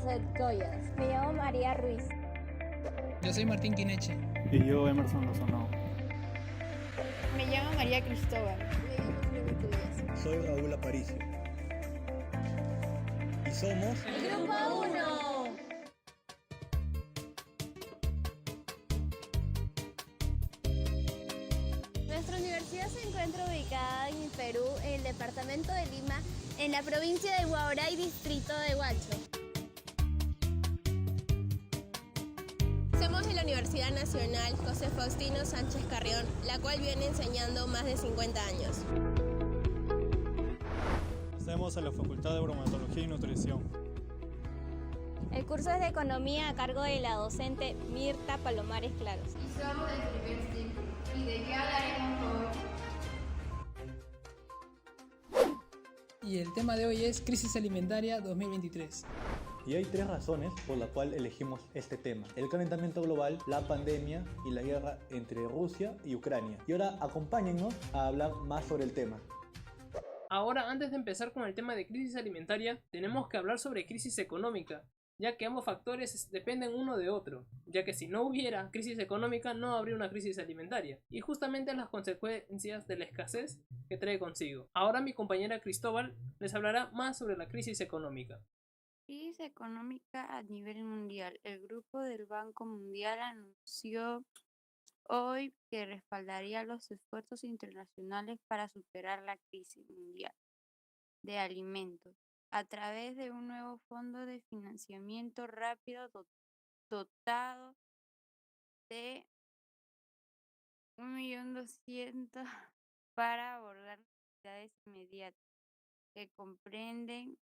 José Joyas. Me llamo María Ruiz. Yo soy Martín Quineche. Y yo, Emerson Lozano. Me llamo María Cristóbal. Me llamo Felipe Cuyas. Soy Raúl Aparicio. Y somos ¡El Grupo 1! Nuestra universidad se encuentra ubicada en el Perú, en el departamento de Lima, en la provincia de Huaorá y distrito de Huacho. Somos de la Universidad Nacional José Faustino Sánchez Carrión, la cual viene enseñando más de 50 años. Estamos en la Facultad de Bromatología y Nutrición. El curso es de Economía a cargo de la docente Mirta Palomares Claros. Y somos del primer ciclo. ¿Y de qué hablaremos hoy? Y el tema de hoy es Crisis Alimentaria 2023. Y hay 3 razones por las cuales elegimos este tema: el calentamiento global, la pandemia y la guerra entre Rusia y Ucrania. Y ahora acompáñennos a hablar más sobre el tema. Ahora, antes de empezar con el tema de crisis alimentaria, tenemos que hablar sobre crisis económica, ya que ambos factores dependen uno de otro, ya que si no hubiera crisis económica no habría una crisis alimentaria, y justamente las consecuencias de la escasez que trae consigo. Ahora mi compañera Cristóbal les hablará más sobre la crisis económica. Crisis económica a nivel mundial. El Grupo del Banco Mundial anunció hoy que respaldaría los esfuerzos internacionales para superar la crisis mundial de alimentos a través de un nuevo fondo de financiamiento rápido dotado de 1.200.000 para abordar necesidades inmediatas que comprenden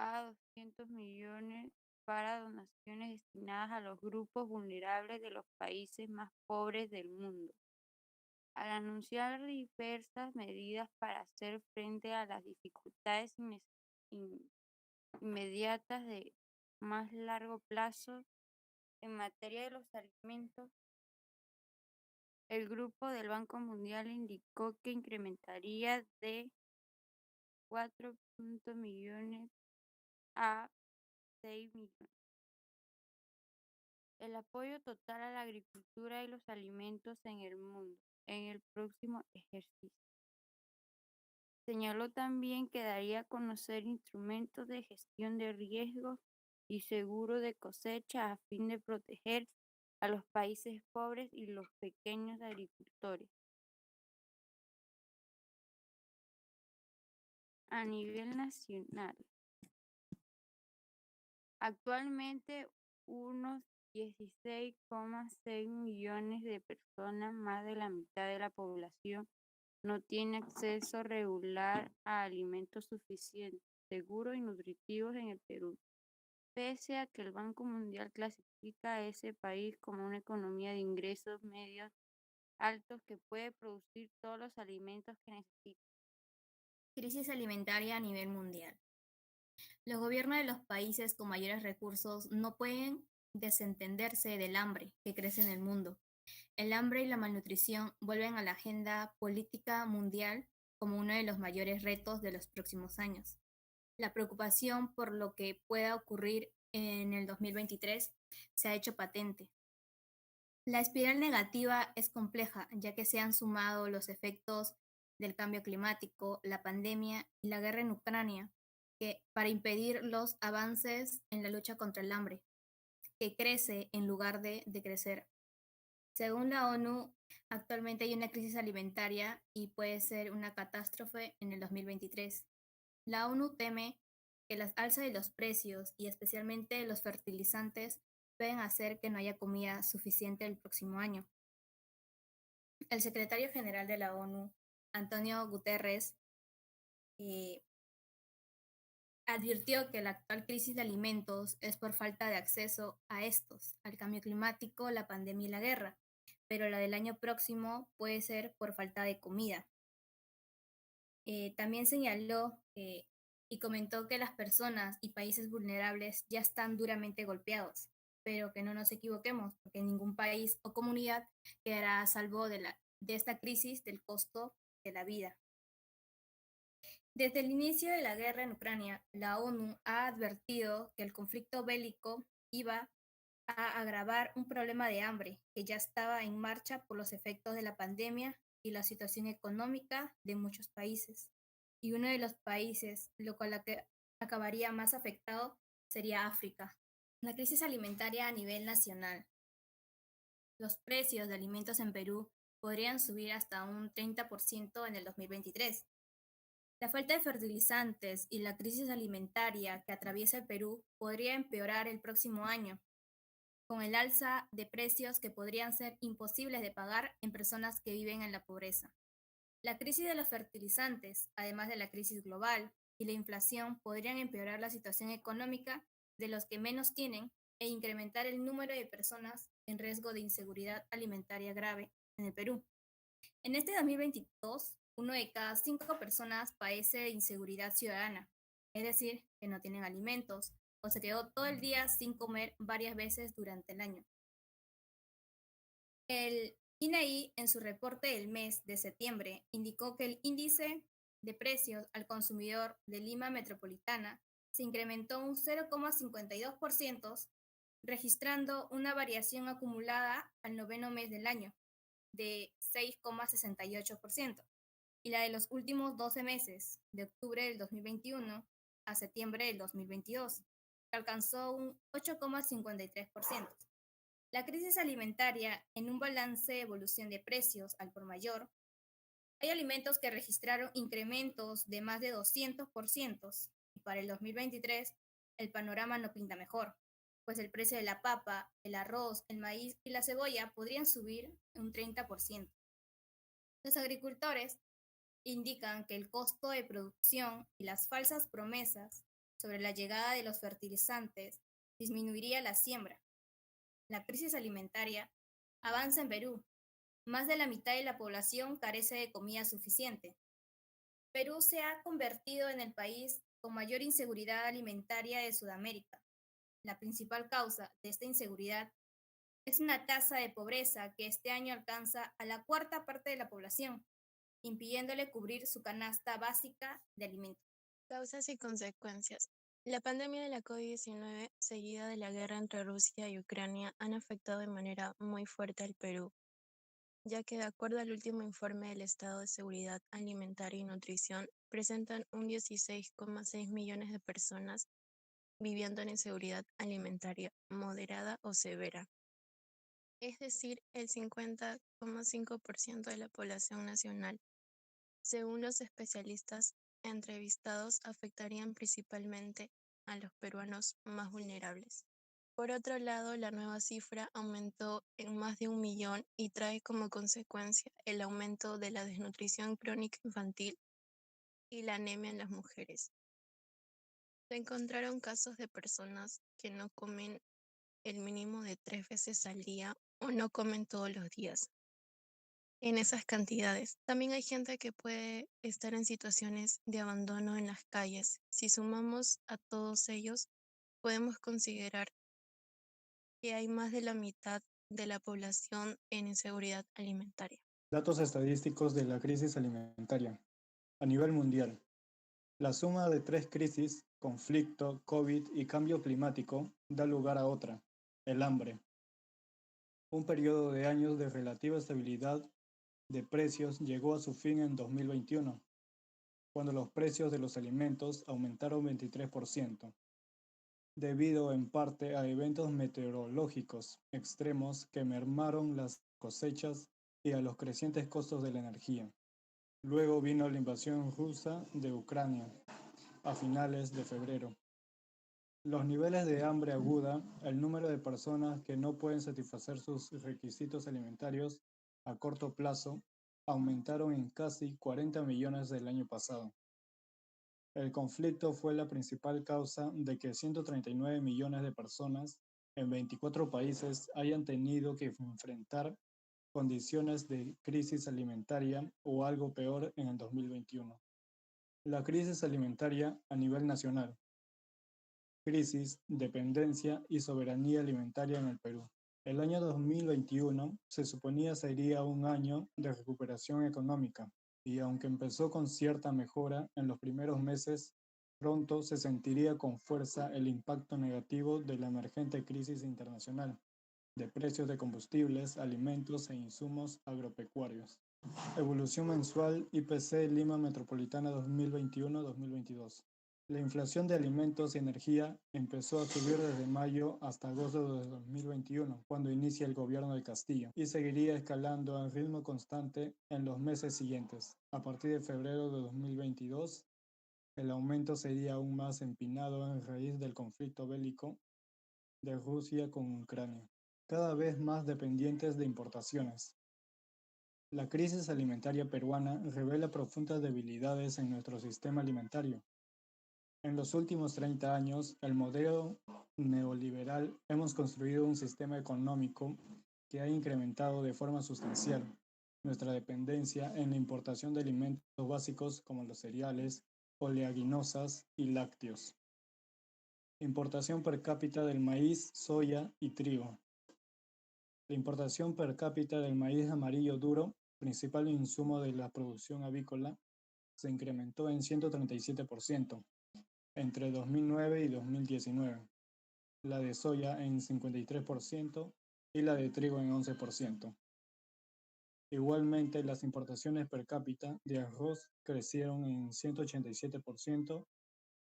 a 200 millones para donaciones destinadas a los grupos vulnerables de los países más pobres del mundo. Al anunciar diversas medidas para hacer frente a las dificultades inmediatas de más largo plazo en materia de los alimentos, el Grupo del Banco Mundial indicó que incrementaría de 4 millones a 6 millones el apoyo total a la agricultura y los alimentos en el mundo en el próximo ejercicio. Señaló también que daría a conocer instrumentos de gestión de riesgos y seguro de cosecha a fin de proteger a los países pobres y los pequeños agricultores. A nivel nacional, actualmente unos 16,6 millones de personas, más de la mitad de la población, no tiene acceso regular a alimentos suficientes, seguros y nutritivos en el Perú, pese a que el Banco Mundial clasifica a ese país como una economía de ingresos medios altos que puede producir todos los alimentos que necesita. Crisis alimentaria a nivel mundial. Los gobiernos de los países con mayores recursos no pueden desentenderse del hambre que crece en el mundo. El hambre y la malnutrición vuelven a la agenda política mundial como uno de los mayores retos de los próximos años. La preocupación por lo que pueda ocurrir en el 2023 se ha hecho patente. La espiral negativa es compleja, ya que se han sumado los efectos del cambio climático, la pandemia y la guerra en Ucrania, para impedir los avances en la lucha contra el hambre, que crece en lugar de decrecer. Según la ONU, actualmente hay una crisis alimentaria y puede ser una catástrofe en el 2023. La ONU teme que las alzas de los precios y especialmente los fertilizantes pueden hacer que no haya comida suficiente el próximo año. El secretario general de la ONU, Antonio Guterres, advirtió que la actual crisis de alimentos es por falta de acceso a estos, al cambio climático, la pandemia y la guerra, pero la del año próximo puede ser por falta de comida. También señaló y comentó que las personas y países vulnerables ya están duramente golpeados, pero que no nos equivoquemos, porque ningún país o comunidad quedará a salvo de esta crisis del costo de la vida. Desde el inicio de la guerra en Ucrania, la ONU ha advertido que el conflicto bélico iba a agravar un problema de hambre que ya estaba en marcha por los efectos de la pandemia y la situación económica de muchos países. Y uno de los países, lo cual acabaría más afectado, sería África. La crisis alimentaria a nivel nacional. Los precios de alimentos en Perú podrían subir hasta un 30% en el 2023. La falta de fertilizantes y la crisis alimentaria que atraviesa el Perú podría empeorar el próximo año, con el alza de precios que podrían ser imposibles de pagar en personas que viven en la pobreza. La crisis de los fertilizantes, además de la crisis global y la inflación, podrían empeorar la situación económica de los que menos tienen e incrementar el número de personas en riesgo de inseguridad alimentaria grave en el Perú. En este 2022, 1 de cada 5 personas padece de inseguridad ciudadana, es decir, que no tienen alimentos o se quedó todo el día sin comer varias veces durante el año. El INEI, en su reporte del mes de septiembre, indicó que el índice de precios al consumidor de Lima Metropolitana se incrementó un 0,52%, registrando una variación acumulada al noveno mes del año de 6,68%, y la de los últimos 12 meses, de octubre del 2021 a septiembre del 2022, que alcanzó un 8,53%. La crisis alimentaria en un balance de evolución de precios al por mayor, hay alimentos que registraron incrementos de más de 200%, y para el 2023 el panorama no pinta mejor, pues el precio de la papa, el arroz, el maíz y la cebolla podrían subir un 30%. Los agricultores indican que el costo de producción y las falsas promesas sobre la llegada de los fertilizantes disminuiría la siembra. La crisis alimentaria avanza en Perú. Más de la mitad de la población carece de comida suficiente. Perú se ha convertido en el país con mayor inseguridad alimentaria de Sudamérica. La principal causa de esta inseguridad es una tasa de pobreza que este año alcanza a la cuarta parte de la población, impidiéndole cubrir su canasta básica de alimentos. Causas y consecuencias. La pandemia de la COVID-19, seguida de la guerra entre Rusia y Ucrania, han afectado de manera muy fuerte al Perú, ya que de acuerdo al último informe del Estado de Seguridad Alimentaria y Nutrición, presentan un 16,6 millones de personas viviendo en inseguridad alimentaria moderada o severa, es decir, el 50,5% de la población nacional. Según los especialistas entrevistados, afectarían principalmente a los peruanos más vulnerables. Por otro lado, la nueva cifra aumentó en más de 1 millón y trae como consecuencia el aumento de la desnutrición crónica infantil y la anemia en las mujeres. Se encontraron casos de personas que no comen el mínimo de 3 veces al día o no comen todos los días en esas cantidades. También hay gente que puede estar en situaciones de abandono en las calles. Si sumamos a todos ellos, podemos considerar que hay más de la mitad de la población en inseguridad alimentaria. Datos estadísticos de la crisis alimentaria. A nivel mundial, la suma de 3 crisis, conflicto, COVID y cambio climático, da lugar a otra, el hambre. Un periodo de años de relativa estabilidad de precios llegó a su fin en 2021, cuando los precios de los alimentos aumentaron 23%, debido en parte a eventos meteorológicos extremos que mermaron las cosechas y a los crecientes costos de la energía. Luego vino la invasión rusa de Ucrania a finales de febrero. Los niveles de hambre aguda, el número de personas que no pueden satisfacer sus requisitos alimentarios a corto plazo, aumentaron en casi 40 millones del año pasado. El conflicto fue la principal causa de que 139 millones de personas en 24 países hayan tenido que enfrentar condiciones de crisis alimentaria o algo peor en el 2021. La crisis alimentaria a nivel nacional. Crisis, dependencia y soberanía alimentaria en el Perú. El año 2021 se suponía sería un año de recuperación económica, y aunque empezó con cierta mejora en los primeros meses, pronto se sentiría con fuerza el impacto negativo de la emergente crisis internacional de precios de combustibles, alimentos e insumos agropecuarios. Evolución mensual IPC Lima Metropolitana 2021-2022. La inflación de alimentos y energía empezó a subir desde mayo hasta agosto de 2021, cuando inicia el gobierno de Castillo, y seguiría escalando a ritmo constante en los meses siguientes. A partir de febrero de 2022, el aumento sería aún más empinado en raíz del conflicto bélico de Rusia con Ucrania, cada vez más dependientes de importaciones. La crisis alimentaria peruana revela profundas debilidades en nuestro sistema alimentario. En los últimos 30 años, el modelo neoliberal hemos construido un sistema económico que ha incrementado de forma sustancial nuestra dependencia en la importación de alimentos básicos como los cereales, oleaginosas y lácteos. Importación per cápita del maíz, soya y trigo. La importación per cápita del maíz amarillo duro, principal insumo de la producción avícola, se incrementó en 137% entre 2009 y 2019, la de soya en 53% y la de trigo en 11%. Igualmente, las importaciones per cápita de arroz crecieron en 187%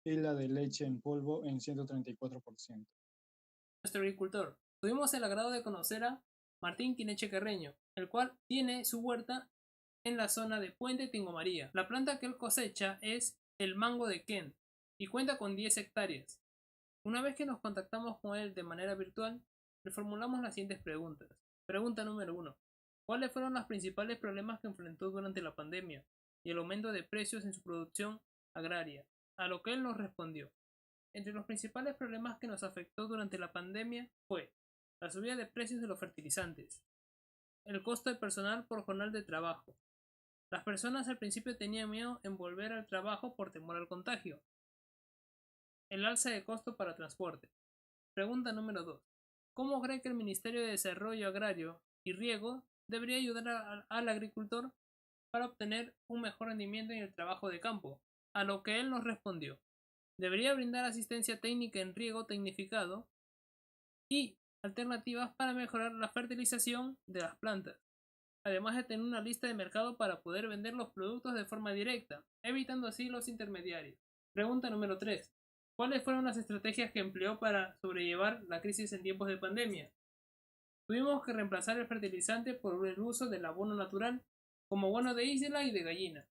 y la de leche en polvo en 134%. Nuestro agricultor. Tuvimos el agrado de conocer a Martín Quineche Carreño, el cual tiene su huerta en la zona de Puente Tingo María. La planta que él cosecha es el mango de Kent y cuenta con 10 hectáreas. Una vez que nos contactamos con él de manera virtual, le formulamos las siguientes preguntas. Pregunta número 1. ¿Cuáles fueron los principales problemas que enfrentó durante la pandemia y el aumento de precios en su producción agraria? A lo que él nos respondió. Entre los principales problemas que nos afectó durante la pandemia fue la subida de precios de los fertilizantes, el costo de personal por jornal de trabajo. Las personas al principio tenían miedo en volver al trabajo por temor al contagio. El alza de costo para transporte. Pregunta número 2. ¿Cómo cree que el Ministerio de Desarrollo Agrario y Riego debería ayudar al agricultor para obtener un mejor rendimiento en el trabajo de campo? A lo que él nos respondió. Debería brindar asistencia técnica en riego tecnificado y alternativas para mejorar la fertilización de las plantas, además de tener una lista de mercado para poder vender los productos de forma directa, evitando así los intermediarios. Pregunta número 3. ¿Cuáles fueron las estrategias que empleó para sobrellevar la crisis en tiempos de pandemia? Tuvimos que reemplazar el fertilizante por el uso del abono natural, como abono de isla y de gallina,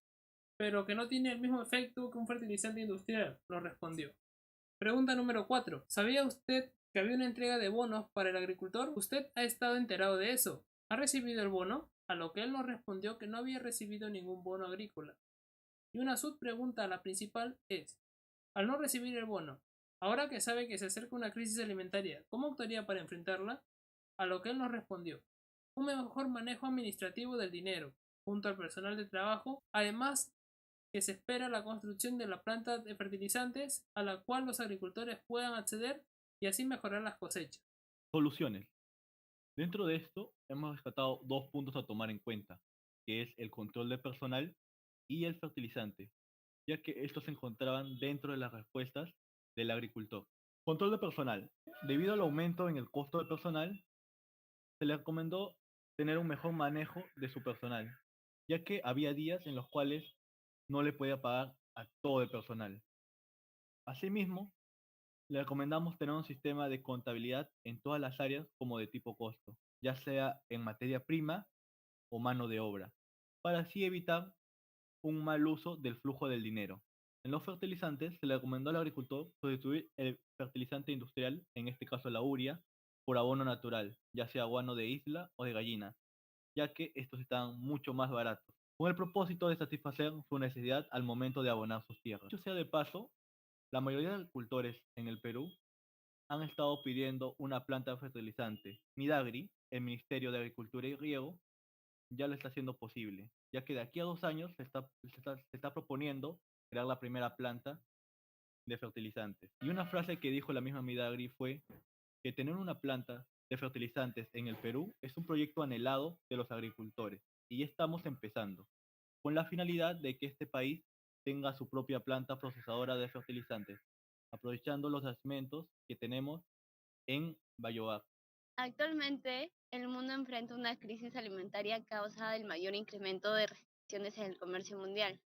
pero que no tiene el mismo efecto que un fertilizante industrial, nos respondió. Pregunta número 4. ¿Sabía usted que había una entrega de bonos para el agricultor? ¿Usted ha estado enterado de eso? ¿Ha recibido el bono? A lo que él nos respondió que no había recibido ningún bono agrícola. Y una subpregunta a la principal es, al no recibir el bono, ahora que sabe que se acerca una crisis alimentaria, ¿cómo actuaría para enfrentarla? A lo que él nos respondió, un mejor manejo administrativo del dinero, junto al personal de trabajo, además que se espera la construcción de la planta de fertilizantes a la cual los agricultores puedan acceder y así mejorar las cosechas. Soluciones. Dentro de esto, hemos rescatado dos puntos a tomar en cuenta, que es el control de personal y el fertilizante, ya que estos se encontraban dentro de las respuestas del agricultor. Control de personal. Debido al aumento en el costo de personal, se le recomendó tener un mejor manejo de su personal, ya que había días en los cuales no le podía pagar a todo el personal. Asimismo, le recomendamos tener un sistema de contabilidad en todas las áreas como de tipo costo, ya sea en materia prima o mano de obra, para así evitar un mal uso del flujo del dinero. En los fertilizantes se le recomendó al agricultor sustituir el fertilizante industrial, en este caso la urea, por abono natural, ya sea abono de isla o de gallina, ya que estos están mucho más baratos, con el propósito de satisfacer su necesidad al momento de abonar sus tierras. Dicho sea de paso, la mayoría de agricultores en el Perú han estado pidiendo una planta de fertilizante. Midagri, el Ministerio de Agricultura y Riego, ya lo está haciendo posible, ya que de aquí a 2 años se está proponiendo crear la primera planta de fertilizantes. Y una frase que dijo la misma Midagri fue que tener una planta de fertilizantes en el Perú es un proyecto anhelado de los agricultores y ya estamos empezando. con la finalidad de que este país tenga su propia planta procesadora de fertilizantes, aprovechando los yacimientos que tenemos en Bayoar. Actualmente, el mundo enfrenta una crisis alimentaria a causa del mayor incremento de restricciones en el comercio mundial.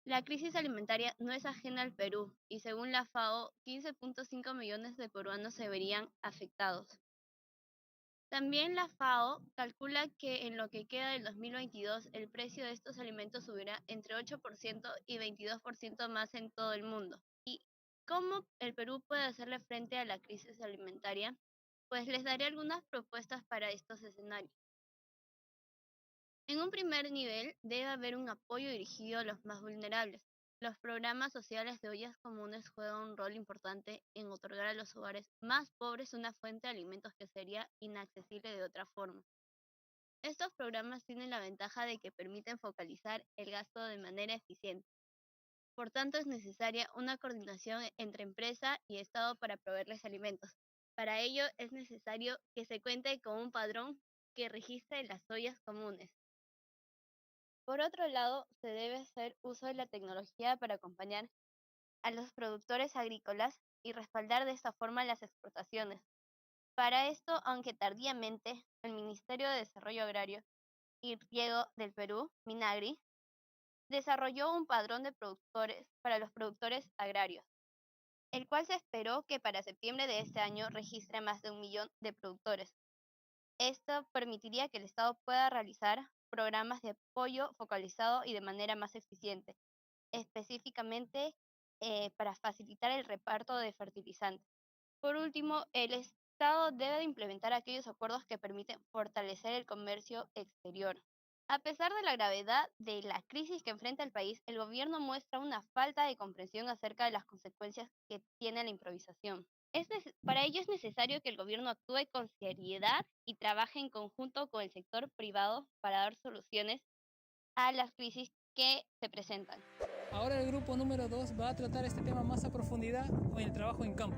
La crisis alimentaria no es ajena al Perú y según la FAO, 15.5 millones de peruanos se verían afectados. También la FAO calcula que en lo que queda del 2022 el precio de estos alimentos subirá entre 8% y 22% más en todo el mundo. ¿Y cómo el Perú puede hacerle frente a la crisis alimentaria? Pues les daré algunas propuestas para estos escenarios. En un primer nivel debe haber un apoyo dirigido a los más vulnerables. Los programas sociales de ollas comunes juegan un rol importante en otorgar a los hogares más pobres una fuente de alimentos que sería inaccesible de otra forma. Estos programas tienen la ventaja de que permiten focalizar el gasto de manera eficiente. Por tanto, es necesaria una coordinación entre empresa y Estado para proveerles alimentos. Para ello, es necesario que se cuente con un padrón que registre las ollas comunes. Por otro lado, se debe hacer uso de la tecnología para acompañar a los productores agrícolas y respaldar de esta forma las exportaciones. Para esto, aunque tardíamente, el Ministerio de Desarrollo Agrario y Riego del Perú, Minagri, desarrolló un padrón de productores para los productores agrarios, el cual se esperó que para septiembre de este año registre más de 1 millón de productores. Esto permitiría que el Estado pueda realizar programas de apoyo focalizado y de manera más eficiente, específicamente para facilitar el reparto de fertilizantes. Por último, el Estado debe de implementar aquellos acuerdos que permiten fortalecer el comercio exterior. A pesar de la gravedad de la crisis que enfrenta el país, el gobierno muestra una falta de comprensión acerca de las consecuencias que tiene la improvisación. Para ello es necesario que el gobierno actúe con seriedad y trabaje en conjunto con el sector privado para dar soluciones a las crisis que se presentan. Ahora el grupo número 2 va a tratar este tema más a profundidad en el trabajo en campo.